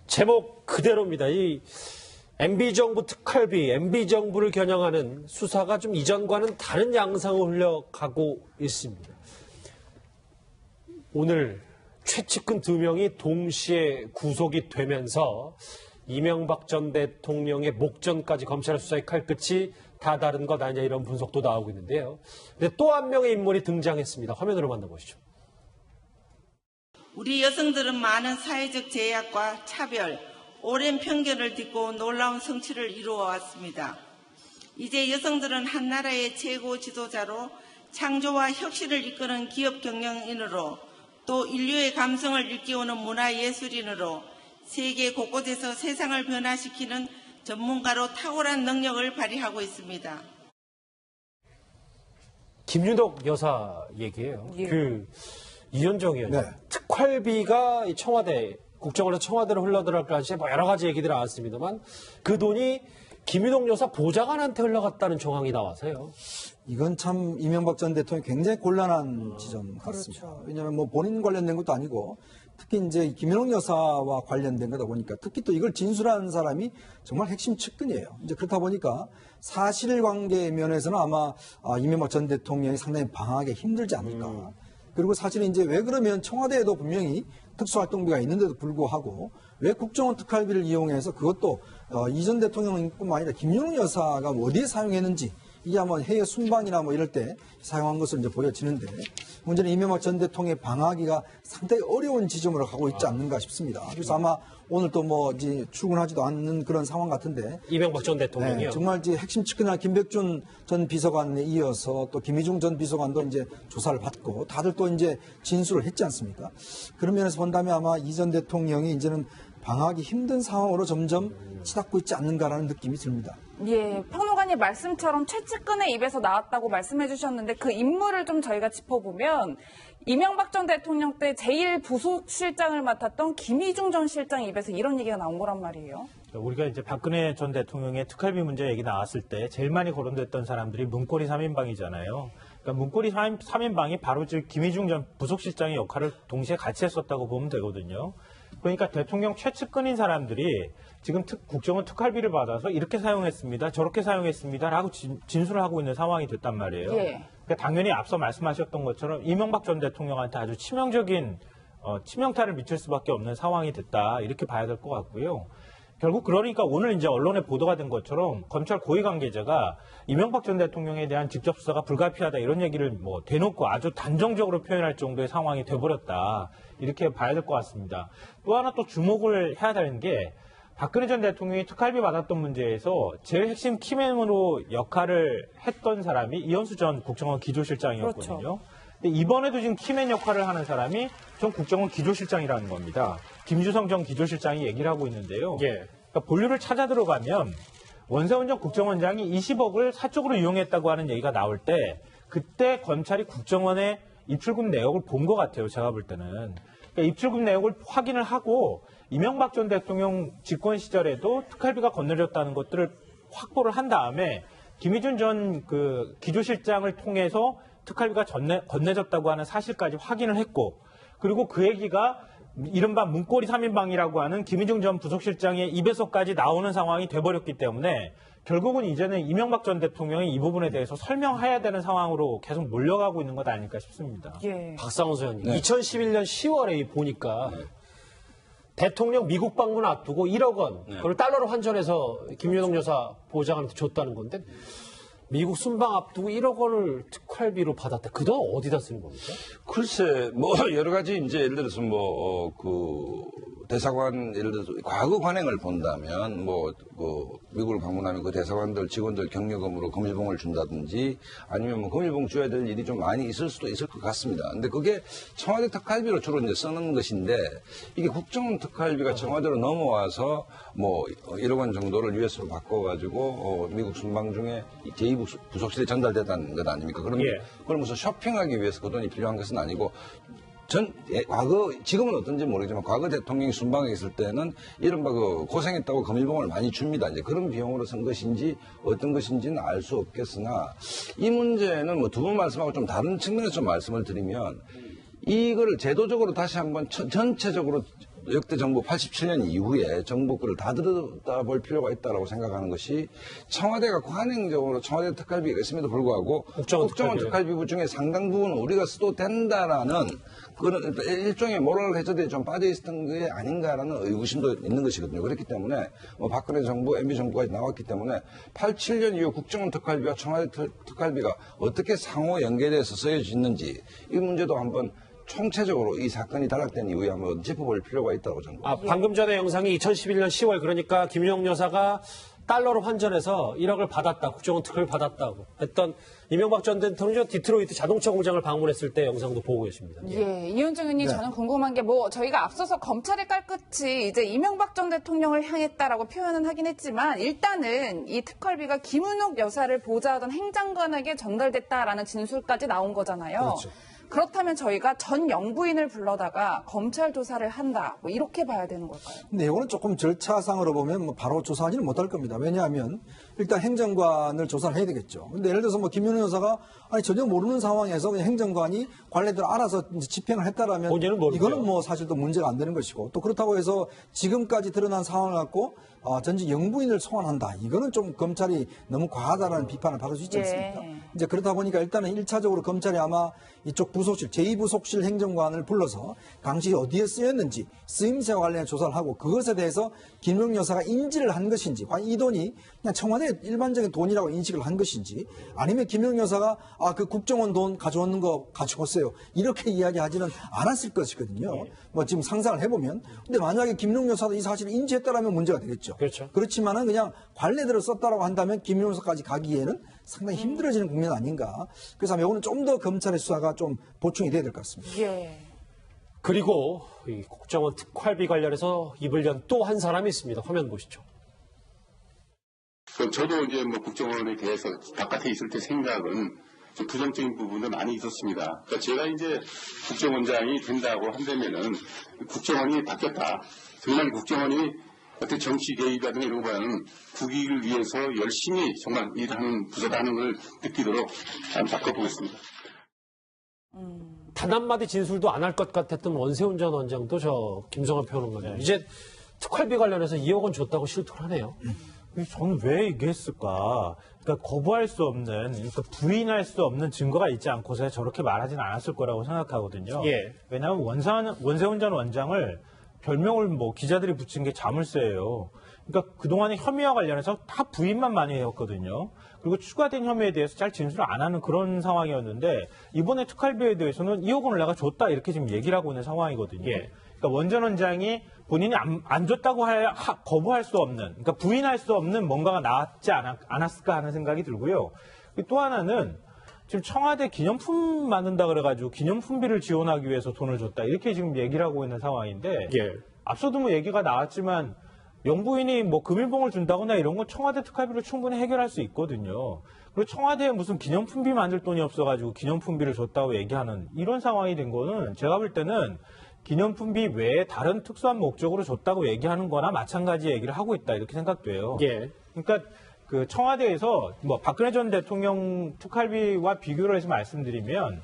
제목 그대로입니다. 이 MB정부 특활비, MB정부를 겨냥하는 수사가 좀 이전과는 다른 양상을 흘려가고 있습니다. 오늘 최측근 2명이 동시에 구속이 되면서 이명박 전 대통령의 목전까지 검찰 수사의 칼끝이 다 다른 것 아니냐 이런 분석도 나오고 있는데요. 근데 또 한 명의 인물이 등장했습니다. 화면으로 만나보시죠. 우리 여성들은 많은 사회적 제약과 차별, 오랜 편견을 딛고 놀라운 성취를 이루어 왔습니다. 이제 여성들은 한 나라의 최고 지도자로 창조와 혁신을 이끄는 기업 경영인으로 또 인류의 감성을 일깨우는 문화예술인으로 세계 곳곳에서 세상을 변화시키는 전문가로 탁월한 능력을 발휘하고 있습니다. 김윤옥 여사 얘기예요. 예. 이현정 의원님, 네. 특활비가 청와대, 국정원에서 청와대로 흘러들어갈까지 여러 가지 얘기들이 나왔습니다만 그 돈이 김윤옥 여사 보좌관한테 흘러갔다는 정황이 나와서요. 이건 참 이명박 전 대통령이 굉장히 곤란한 지점 같습니다. 그렇죠. 왜냐하면 뭐 본인 관련된 것도 아니고 특히 이제 김윤옥 여사와 관련된 거다 보니까 특히 또 이걸 진술하는 사람이 정말 핵심 측근이에요. 이제 그렇다 보니까 사실관계 면에서는 아마 이명박 전 대통령이 상당히 방어하기 힘들지 않을까. 그리고 사실은 이제 왜 그러면 청와대에도 분명히 특수활동비가 있는데도 불구하고 왜 국정원 특활비를 이용해서 그것도 이 전 대통령뿐만 아니라 김윤옥 여사가 어디에 사용했는지 이게 아마 해외 순방이나 뭐 이럴 때 사용한 것으로 이제 보여지는데 문제는 이명박 전 대통령의 방어하기가 상당히 어려운 지점으로 가고 있지 않는가 싶습니다. 그래서 아마 오늘 또 뭐 이제 출근하지도 않는 그런 상황 같은데 이명박 전 대통령이요. 네, 정말 이제 핵심 측근한 김백준 전 비서관에 이어서 또 김희중 전 비서관도 이제 조사를 받고 다들 또 이제 진술을 했지 않습니까? 그런 면에서 본다면 아마 이 전 대통령이 이제는 방어하기 힘든 상황으로 점점 치닫고 있지 않는가라는 느낌이 듭니다. 예, 평론가님 말씀처럼 최측근의 입에서 나왔다고 말씀해 주셨는데 그 인물을 좀 저희가 짚어보면 이명박 전 대통령 때 제1부속실장을 맡았던 김희중 전 실장 입에서 이런 얘기가 나온 거란 말이에요. 우리가 이제 박근혜 전 대통령의 특활비 문제 얘기 나왔을 때 제일 많이 거론됐던 사람들이 문고리 3인방이잖아요. 그러니까 문고리 3인방이 바로 김희중 전 부속실장의 역할을 동시에 같이 했었다고 보면 되거든요. 그러니까 대통령 최측근인 사람들이 지금 국정원 특활비를 받아서 이렇게 사용했습니다, 저렇게 사용했습니다라고 진술을 하고 있는 상황이 됐단 말이에요. 예. 그러니까 당연히 앞서 말씀하셨던 것처럼 이명박 전 대통령한테 아주 치명적인 치명타를 미칠 수밖에 없는 상황이 됐다 이렇게 봐야 될 것 같고요. 결국 그러니까 오늘 이제 언론에 보도가 된 것처럼 검찰 고위 관계자가 이명박 전 대통령에 대한 직접 수사가 불가피하다 이런 얘기를 뭐 대놓고 아주 단정적으로 표현할 정도의 상황이 돼버렸다 이렇게 봐야 될 것 같습니다. 또 하나 또 주목을 해야 되는 게 박근혜 전 대통령이 특활비 받았던 문제에서 제일 핵심 키맨으로 역할을 했던 사람이 이현수 전 국정원 기조실장이었거든요. 그렇죠. 근데 이번에도 지금 키맨 역할을 하는 사람이 전 국정원 기조실장이라는 겁니다. 김주성 전 기조실장이 얘기를 하고 있는데요. 예. 그러니까 본류를 찾아 들어가면 원세훈 전 국정원장이 20억을 사적으로 이용했다고 하는 얘기가 나올 때 그때 검찰이 국정원의 입출금 내역을 본 것 같아요. 제가 볼 때는. 그러니까 입출금 내역을 확인을 하고 이명박 전 대통령 집권 시절에도 특활비가 건네졌다는 것들을 확보를 한 다음에 김희준 전 기조실장을 통해서 특활비가 건네졌다고 하는 사실까지 확인을 했고 그리고 그 얘기가 이른바 문고리 3인방이라고 하는 김희중 전 부속실장의 입에서까지 나오는 상황이 돼버렸기 때문에 결국은 이제는 이명박 전 대통령이 이 부분에 대해서 설명해야 되는 상황으로 계속 몰려가고 있는 것 아닐까 싶습니다. 예. 박상훈 소장님, 네. 2011년 10월에 보니까 대통령 미국 방문 앞두고 1억 원, 그걸 달러로 환전해서 김윤옥 여사 보좌관한테 줬다는 건데 미국 순방 앞두고 1억 원을 특활비로 받았다. 그 돈 어디다 쓰는 겁니까? 글쎄, 뭐, 여러 가지, 이제, 예를 들어서, 대사관, 예를 들어서, 과거 관행을 본다면, 미국을 방문하면 그 대사관들, 직원들 경력금으로 금일봉을 준다든지, 아니면 뭐, 금일봉 줘야 될 일이 좀 많이 있을 수도 있을 것 같습니다. 근데 그게 청와대 특활비로 주로 이제 쓰는 것인데, 이게 국정원 특활비가 청와대로 넘어와서, 1억 원 정도를 US로 바꿔가지고, 미국 순방 중에 제2부속실에 전달됐다는 것 아닙니까? 그럼, 그걸 무슨 쇼핑하기 위해서 그 돈이 필요한 것은 아니고, 과거, 지금은 어떤지 모르지만, 과거 대통령이 순방에 있을 때는 이른바 고생했다고 금일봉을 많이 줍니다. 이제 그런 비용으로 쓴 것인지, 어떤 것인지는 알 수 없겠으나, 이 문제는 두 분 말씀하고 좀 다른 측면에서 좀 말씀을 드리면, 이거를 제도적으로 다시 한번 전체적으로 역대 정부 87년 이후에 정부 거를 다 들여다볼 필요가 있다고 생각하는 것이 청와대가 관행적으로 청와대 특활비가 있음에도 불구하고 국정원 특활비 중에 상당 부분은 우리가 써도 된다라는 그런 일종의 모럴 해저드에 좀 빠져 있었던 게 아닌가라는 의구심도 있는 것이거든요. 그렇기 때문에 뭐 박근혜 정부, MB 정부까지 나왔기 때문에 87년 이후 국정원 특활비와 청와대 특활비가 어떻게 상호 연계돼서 쓰여지는지 이 문제도 한번 총체적으로 이 사건이 단락된 이후에 한번 짚어볼 필요가 있다고 저는. 방금 전에 영상이 2011년 10월 그러니까 김윤영 여사가 달러로 환전해서 1억을 받았다, 국정원 특허를 받았다고 했던 이명박 전 대통령이 디트로이트 자동차 공장을 방문했을 때 영상도 보고 계십니다. 예, 이현정 의원님 네. 저는 궁금한 게 저희가 앞서서 검찰의 깔끝이 이제 이명박 전 대통령을 향했다라고 표현은 하긴 했지만 일단은 이 특활비가 김은옥 여사를 보좌하던 행정관에게 전달됐다라는 진술까지 나온 거잖아요. 그렇죠. 그렇다면 저희가 전 영부인을 불러다가 검찰 조사를 한다, 이렇게 봐야 되는 걸까요? 근데 이거는 조금 절차상으로 보면 바로 조사하지는 못할 겁니다. 왜냐하면 일단 행정관을 조사를 해야 되겠죠. 근데 예를 들어서 김윤호 여사가 전혀 모르는 상황에서 그냥 행정관이 관례대로 알아서 이제 집행을 했다라면 본인은 모르고요. 이거는 사실 또 문제가 안 되는 것이고 또 그렇다고 해서 지금까지 드러난 상황을 갖고 전직 영부인을 소환한다. 이거는 좀 검찰이 너무 과하다라는 비판을 받을 수 있지 않습니까? 이제 그러다 보니까 일단은 1차적으로 검찰이 아마 이쪽 부속실, 제2부속실 행정관을 불러서 당시 어디에 쓰였는지 쓰임새와 관련해 조사를 하고 그것에 대해서 김용 여사가 인지를 한 것인지 과연 이 돈이 그냥 청와대 일반적인 돈이라고 인식을 한 것인지 아니면 김용 여사가 그 국정원 돈 가져오는 거 가져왔어요. 이렇게 이야기하지는 않았을 것이거든요. 뭐 지금 상상을 해보면. 근데 만약에 김용 여사도 이 사실을 인지했다라면 문제가 되겠죠. 그렇죠. 그렇지만은 그냥 관례대로 썼다라고 한다면 김용 여사까지 가기에는 상당히 힘들어지는 국면 아닌가. 그래서 이거는 좀 더 검찰의 수사가 좀 보충이 돼야 될 것 같습니다. 예. 그리고 이 국정원 특활비 관련해서 입을 연 또 한 사람이 있습니다. 화면 보시죠. 저도 이제 국정원에 대해서 바깥에 있을 때 생각은 좀 부정적인 부분도 많이 있었습니다. 그러니까 제가 이제 국정원장이 된다고 한다면은 국정원이 바뀌었다. 정말 국정원이 어떤 정치 개입이라든가 이런 거보다는 국익을 위해서 열심히 정말 일하는 부서다는 걸 느끼도록 바꿔보겠습니다. 단 한마디 진술도 안 할 것 같았던 원세훈 전 원장도 김성환 평론가님 이제 특활비 관련해서 2억 원 줬다고 실토를 하네요. 저는 왜 얘기했을까? 그러니까 거부할 수 없는, 그러니까 부인할 수 없는 증거가 있지 않고서 저렇게 말하진 않았을 거라고 생각하거든요. 예. 왜냐하면 원세훈 전 원장을 별명을 기자들이 붙인 게 자물쇠예요. 그러니까 그동안의 혐의와 관련해서 다 부인만 많이 해왔거든요. 그리고 추가된 혐의에 대해서 잘 진술을 안 하는 그런 상황이었는데 이번에 특활비에 대해서는 2억 원을 내가 줬다 이렇게 지금 얘기를 하고 있는 상황이거든요. 예. 그러니까 원 전 원장이 본인이 안 줬다고 거부할 수 없는, 그러니까 부인할 수 없는 뭔가가 나왔지 않았을까 하는 생각이 들고요. 또 하나는 지금 청와대 기념품 만든다 그래가지고 기념품비를 지원하기 위해서 돈을 줬다 이렇게 지금 얘기를 하고 있는 상황인데 예. 앞서도 얘기가 나왔지만 영부인이 금일봉을 준다거나 이런 건 청와대 특활비로 충분히 해결할 수 있거든요. 그리고 청와대에 무슨 기념품비 만들 돈이 없어가지고 기념품비를 줬다고 얘기하는 이런 상황이 된 거는 제가 볼 때는 기념품비 외에 다른 특수한 목적으로 줬다고 얘기하는 거나 마찬가지 얘기를 하고 있다 이렇게 생각돼요. 예. 그러니까 그 청와대에서 박근혜 전 대통령 특활비와 비교를 해서 말씀드리면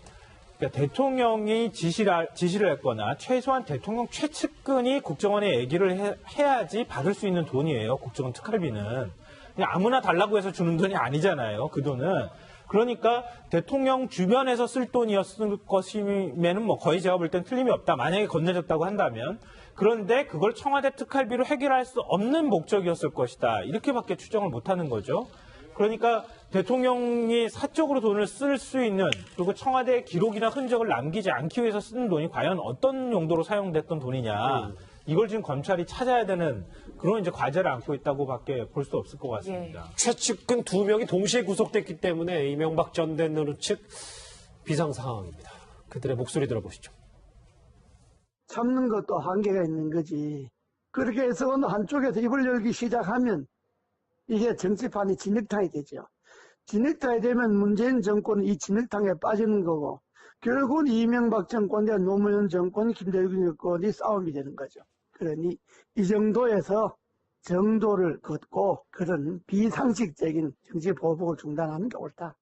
그러니까 대통령이 지시를 했거나 최소한 대통령 최측근이 국정원에 얘기를 해야지 받을 수 있는 돈이에요. 국정원 특활비는. 그냥 아무나 달라고 해서 주는 돈이 아니잖아요. 그 돈은. 그러니까 대통령 주변에서 쓸 돈이었을 것이면은 거의 제가 볼 땐 틀림이 없다. 만약에 건네줬다고 한다면. 그런데 그걸 청와대 특활비로 해결할 수 없는 목적이었을 것이다. 이렇게밖에 추정을 못하는 거죠. 그러니까 대통령이 사적으로 돈을 쓸 수 있는 그리고 청와대의 기록이나 흔적을 남기지 않기 위해서 쓰는 돈이 과연 어떤 용도로 사용됐던 돈이냐. 이걸 지금 검찰이 찾아야 되는 그런 이제 과제를 안고 있다고밖에 볼 수 없을 것 같습니다. 최측근 2명이 동시에 구속됐기 때문에 이명박 전 대통령 측 비상 상황입니다. 그들의 목소리 들어보시죠. 참는 것도 한계가 있는 거지. 그렇게 해서 어느 한쪽에서 입을 열기 시작하면 이게 정치판이 진흙탕이 되죠. 진흙탕이 되면 문재인 정권은 이 진흙탕에 빠지는 거고 결국은 이명박 정권과 노무현 정권, 김대중 정권이 싸움이 되는 거죠. 그러니 이 정도에서 정도를 걷고 그런 비상식적인 정치 보복을 중단하는 게 옳다.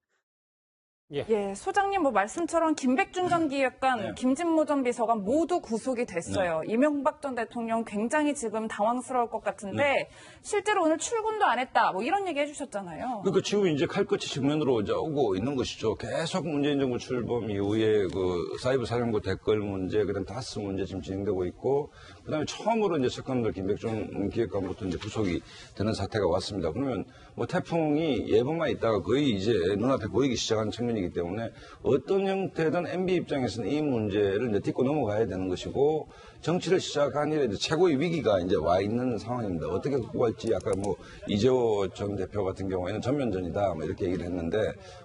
예, 소장님 말씀처럼 김백준 전 기획관, 네. 김진모 전 비서관 모두 구속이 됐어요. 이명박 전 대통령 굉장히 지금 당황스러울 것 같은데 실제로 오늘 출근도 안 했다. 이런 얘기 해주셨잖아요. 그러니까 지금 이제 칼끝이 측면으로 이제 오고 있는 것이죠. 계속 문재인 정부 출범 이후에 그 사이버 사령부 댓글 문제, 그다음 다스 문제 지금 진행되고 있고, 그다음에 처음으로 이제 측근들 김백준 기획관부터 이제 구속이 되는 사태가 왔습니다. 그러면 태풍이 예보만 있다가 거의 이제 눈앞에 보이기 시작한 측면이기 때문에 어떤 형태든 MB 입장에서는 이 문제를 이제 딛고 넘어가야 되는 것이고, 정치를 시작한 이래 이제 최고의 위기가 이제 와 있는 상황입니다. 어떻게 극복할지 아까 이재호 전 대표 같은 경우에는 전면전이다 이렇게 얘기를 했는데,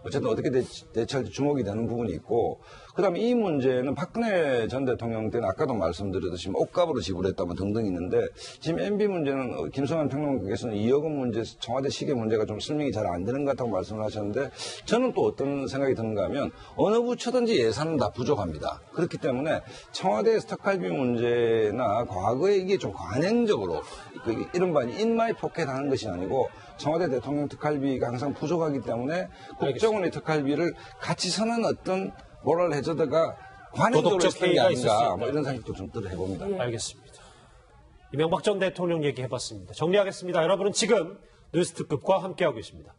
어쨌든 어떻게 대처할지 주목이 되는 부분이 있고, 그다음에 이 문제는 박근혜 전 대통령 때는 아까도 말씀드렸듯이 옷값으로 지불했다 등등 있는데, 지금 MB 문제는 김성환 평론가께서는 2억 원 문제, 청와대 시계 문제가 좀 설명이 잘 안 되는 것 같다고 말씀을 하셨는데, 저는 또 어떤 생각이 드는가 하면 어느 부처든지 예산은 다 부족합니다. 그렇기 때문에 청와대에서 특활비 문제나 과거에 이게 좀 관행적으로 이른바 인마이 포켓하는 것이 아니고, 청와대 대통령 특활비가 항상 부족하기 때문에 국정원의 특활비를 같이 서는 어떤 모럴 해저드가 관행적으로 도덕적 했던 게 회의가 있을 수 아닌가 있다. 이런 생각도 좀 들어해봅니다. 알겠습니다. 이명박 전 대통령 얘기해봤습니다. 정리하겠습니다. 여러분은 지금 뉴스 특급과 함께하고 계십니다.